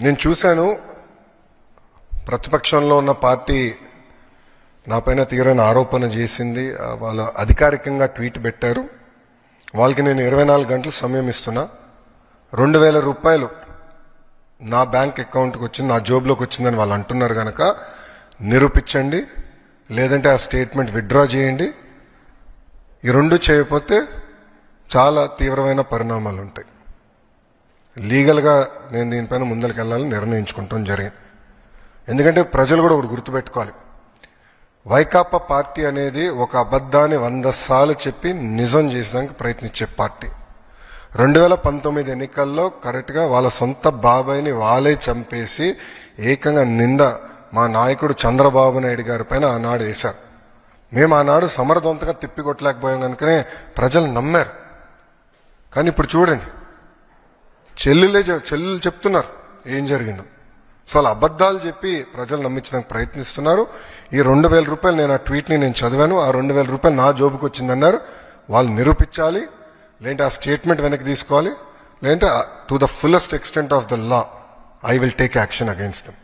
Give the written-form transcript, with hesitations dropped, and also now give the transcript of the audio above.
నేను చూశాను, ప్రతిపక్షంలో ఉన్న పార్టీ నాపైన తీవ్రమైన ఆరోపణ చేసింది. వాళ్ళు అధికారికంగా ట్వీట్ పెట్టారు. వాళ్ళకి నేను 24 గంటలు సమయం ఇస్తున్నా. 2,000 రూపాయలు నా బ్యాంక్ అకౌంట్కి వచ్చింది, నా జోబులోకి వచ్చిందని వాళ్ళు అంటున్నారు కనుక నిరూపించండి, లేదంటే ఆ స్టేట్మెంట్ విత్డ్రా చేయండి. ఈ రెండు చేయకపోతే చాలా తీవ్రమైన పరిణామాలు ఉంటాయి. లీగల్గా నేను దీనిపైన ముందరికి వెళ్ళాలని నిర్ణయించుకుంటాం జరిగింది. ఎందుకంటే ప్రజలు కూడా ఒకటి గుర్తుపెట్టుకోవాలి, వైకాపా పార్టీ అనేది ఒక అబద్ధాన్ని 100 సార్లు చెప్పి నిజం చేసేదానికి ప్రయత్నించే పార్టీ. 2019 ఎన్నికల్లో కరెక్ట్గా వాళ్ళ సొంత బాబాయిని వాళ్ళే చంపేసి ఏకంగా నింద మా నాయకుడు చంద్రబాబు నాయుడు గారి పైన ఆనాడు వేశారు. మేము ఆనాడు సమర్థవంతంగా తిప్పికొట్టలేకపోయాం కనుకనే ప్రజలు నమ్మారు. కానీ ఇప్పుడు చూడండి, చెల్లెలు చెప్తున్నారు ఏం జరిగిందో. సో అలా అబద్ధాలు చెప్పి ప్రజలు నమ్మించడానికి ప్రయత్నిస్తున్నారు. ఈ 2,000 రూపాయలు నేను ఆ ట్వీట్ని నేను చదివాను. ఆ 2,000 రూపాయలు నా జోబుకి వచ్చిందన్నారు. వాళ్ళు నిరూపించాలి, లేదంటే ఆ స్టేట్మెంట్ వెనక్కి తీసుకోవాలి, లేదంటే to the fullest extent of the law I will take action against them.